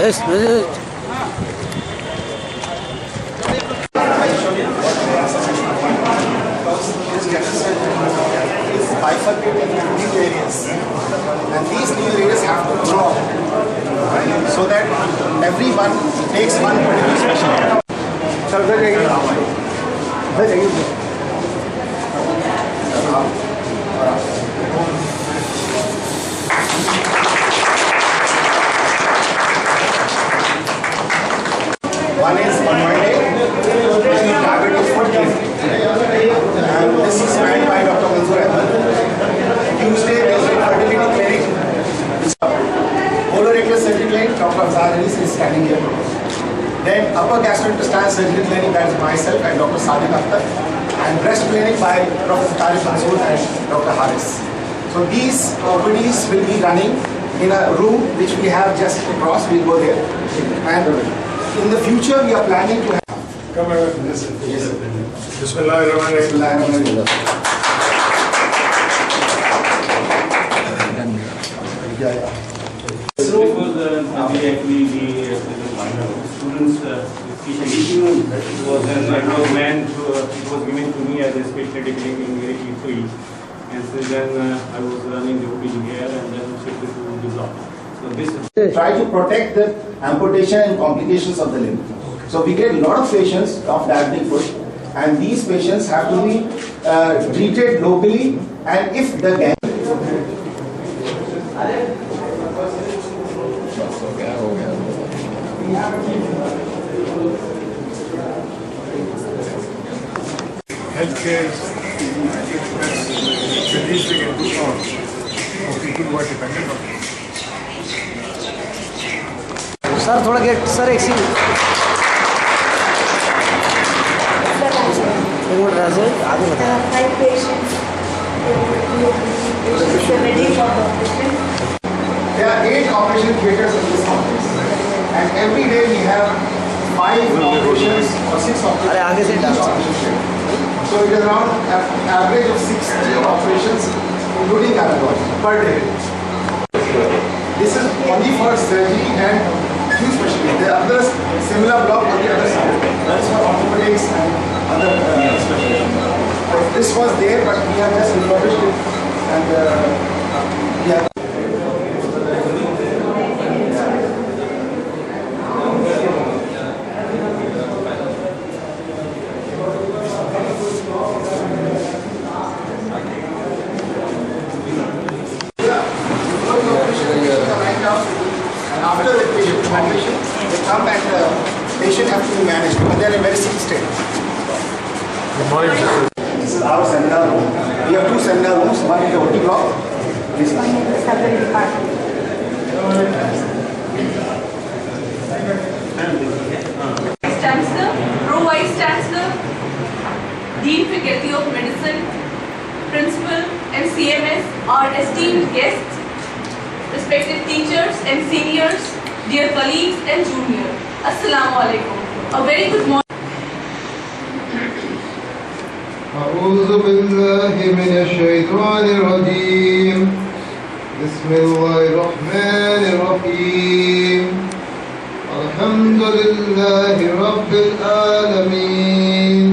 Yes, is bifurcated into new areas, and these new areas have to grow up so that everyone takes one particular specialty. One is on Monday, diabetes foot clinic, and this is planned by Dr. Manzoor Ahmed. Tuesday there is a fertility clinic. Colorectal surgery clinic, Dr. Azhar is standing here. Then upper gastrointestinal surgery clinic, that is myself and Dr. Sadiq Akhtar, and breast clinic by Dr. Tariq Mansoor and Dr. Haris. So these OPDs will be running in a room which we have just across. We'll go there. And in the future, we are planning to have. Come over. Yes. Bismillahirrahmanirrahim. So because actually the students issue was an advertisement it was given to me as a special degree in grade 3, and so then I was running the OPD here and then shifted to the block. So this try to protect the amputation and complications of the limb. So we get a lot of patients of diabetic foot, and these patients have to be treated locally, and if the gang Healthcare is the least we can do for people who are dependent on it. Sir थोड़ा get sir एक सी आगे बताओ. 5 patients. Ready for operation. there are 8 operation theaters in this complex, and every day we have 5 operations or 6 operations. अरे आगे से डाल. So it is around an average of 60 operations, including gynecology, per day. This is only for surgery and few specialties. There are others similar block on the other side. That's for orthopedics and other specialties. This was there, but we have just refurbished it, and we have. After the patient operation, they come and the patient has to be managed because they are in a very sick state. Good morning, sir. This is our seminar room. We have 2 seminar rooms, one in the OT block. This one. Several departments. Chancellor, Pro-Vice Chancellor, Dean Faculty of Medicine, Principal and CMS, our esteemed guests, respected teachers and seniors, dear colleagues and juniors, Assalamu alaikum. A very good morning. أعوذ بالله من الشيطان الرجيم. بسم الله الرحمن الرحيم. الحمد لله رب العالمين.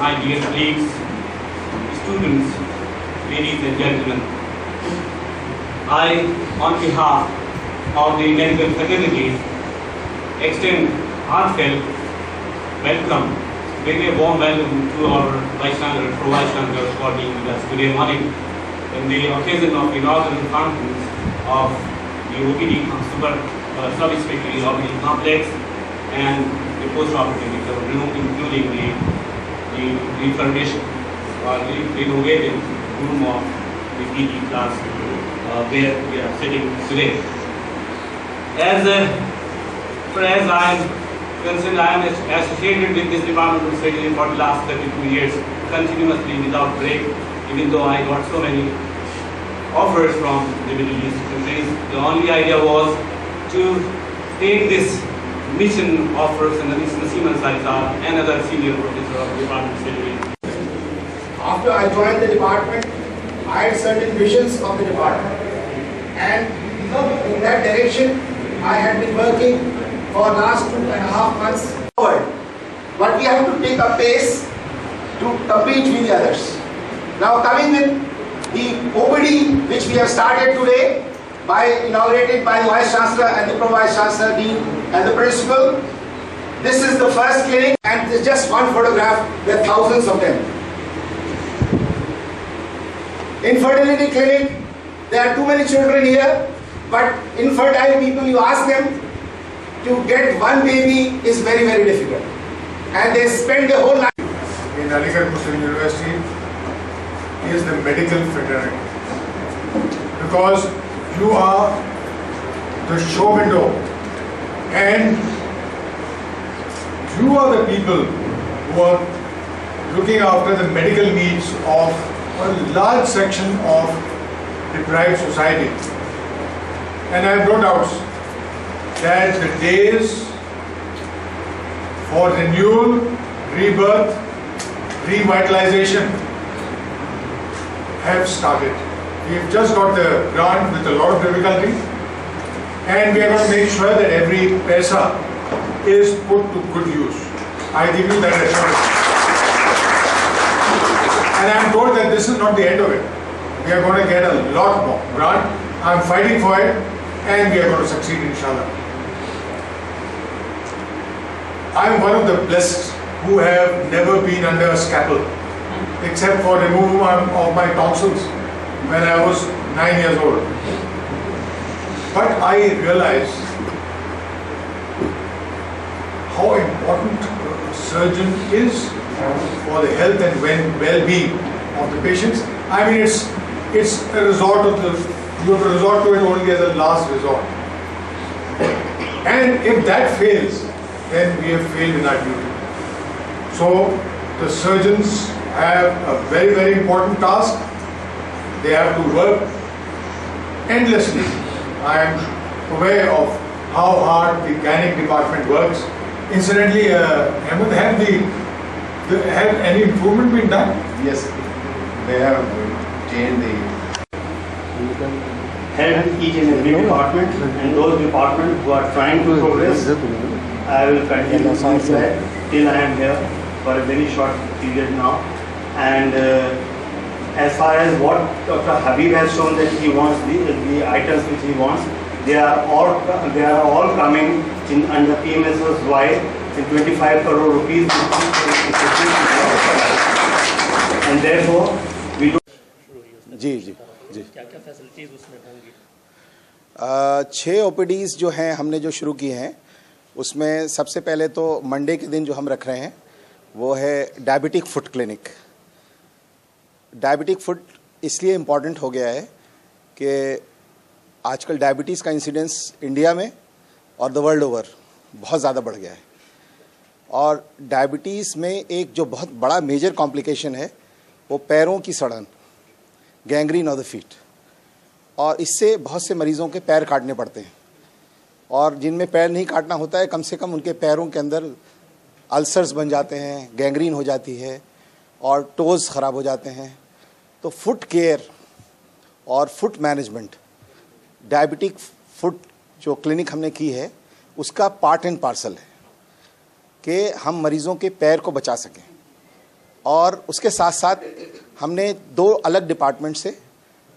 my dear colleagues, students, ladies and gentlemen, I, on behalf of the medical fraternity, extend heartfelt welcome, very warm welcome to our Vice Chancellor, Pro-Vice Chancellor for being with us today morning in the occasion of inaugural conference of the OPD Service Specialty OPD Complex and the post-operative room, including the refurbished or renovated room of the PG class where we are sitting today. As I am concerned, I am associated with this department of surgery for the last 32 years, continuously without break, even though I got so many offers from the Middle East countries. The only idea was to take this mission of Professor Naseem Ansari Sahab, another senior professor of the Department of Surgery. After I joined the department, I had certain visions of the department, and in that direction, I I had been working for last 2.5 months forward. But we have to take a pace to compete with the others. Now coming with the OPD which we have started today, inaugurated by the Vice Chancellor and the Pro-Vice Chancellor, Dean and the Principal. This is the first clinic and this is just one photograph, there are thousands of them. Infertility clinic, there are too many children here, but infertile people, you ask them to get one baby is very, very difficult. And they spend their whole life. In Aligarh Muslim University is the medical fraternity, because you are the show window and you are the people who are looking after the medical needs of a large section of deprived society. And I have no doubts that the days for renewal, rebirth, revitalization have started. We've just got the grant with a lot of difficulty, and we are going to make sure that every paisa is put to good use. I give you that assurance. And I am told that this is not the end of it. We are going to get a lot more grant. I am fighting for it, and we are going to succeed, inshallah. I am one of the blessed who have never been under a scalpel, except for removal of my tonsils when I was 9 years old. But I realized how important a surgeon is for the health and well-being of the patients. I mean, it's a resort of you have to resort to it only as a last resort. And if that fails, then we have failed in our duty. So the surgeons have a very, very important task. They have to work endlessly. I am aware of how hard the gynec department works. Incidentally, Ahmed, have any improvement been done? Yes, they have changed the head each and every department, and those departments who are trying to progress, I will continue to do that till I am here for a very short period now. And as far as what Dr. Habib has shown that he wants, the items which he wants, they are all coming in under PMSY in 25 crore rupees, and therefore we do. जी जी जी क्या-क्या facilities उसमें होंगी? 6 OPDs जो हैं हमने जो शुरू किए हैं, उसमें सबसे पहले तो मंडे के दिन जो हम रख रहे हैं वो है diabetic foot clinic. Diabetic foot इसलिए इम्पॉर्टेंट हो गया है कि आजकल डायबिटीज़ का इंसिडेंस इंडिया में और द वर्ल्ड ओवर बहुत ज़्यादा बढ़ गया है, और डायबिटीज़ में एक जो बहुत बड़ा मेजर कॉम्प्लिकेशन है वो पैरों की सड़न, गैंग्रीन ऑफ द फीट, और इससे बहुत से मरीज़ों के पैर काटने पड़ते हैं, और जिनमें पैर नहीं काटना होता है कम से कम उनके पैरों के अंदर अल्सर्स बन जाते हैं, गैंग्रीन हो जाती है और टोज़ ख़राब हो जाते हैं। तो फुट केयर और फुट मैनेजमेंट, डायबिटिक फुट जो क्लिनिक हमने की है उसका पार्ट एंड पार्सल है कि हम मरीज़ों के पैर को बचा सकें। और उसके साथ साथ हमने 2 अलग डिपार्टमेंट से,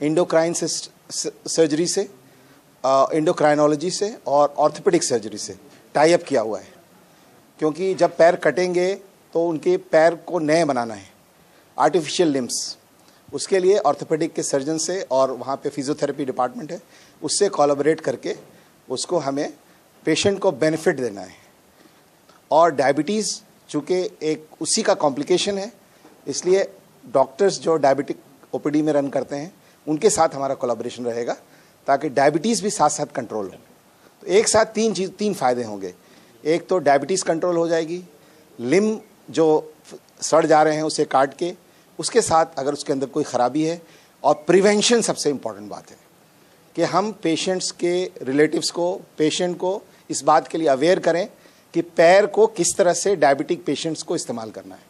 एंडोक्राइन से सर्जरी से, एंडोक्राइनोलॉजी से और ऑर्थोपेडिक सर्जरी से टाई अप किया हुआ है, क्योंकि जब पैर कटेंगे तो उनके पैर को नए बनाना है, आर्टिफिशियल लिम्स, उसके लिए ऑर्थोपेडिक के सर्जन से और वहाँ पे फिजियोथेरेपी डिपार्टमेंट है उससे कोलैबोरेट करके उसको हमें पेशेंट को बेनिफिट देना है। और डायबिटीज़ चूँकि एक उसी का कॉम्प्लिकेशन है, इसलिए डॉक्टर्स जो डायबिटिक ओपीडी में रन करते हैं उनके साथ हमारा कोलैबोरेशन रहेगा ताकि डायबिटीज़ भी साथ साथ कंट्रोल हो। तो एक साथ 3 फ़ायदे होंगे। एक तो डायबिटीज़ कंट्रोल हो जाएगी, लिम्ब जो सड़ जा रहे हैं उसे काट के, उसके साथ अगर उसके अंदर कोई ख़राबी है, और प्रिवेंशन सबसे इम्पॉर्टेंट बात है कि हम पेशेंट्स के रिलेटिव्स को, पेशेंट को इस बात के लिए अवेयर करें कि पैर को किस तरह से डायबिटिक पेशेंट्स को इस्तेमाल करना है।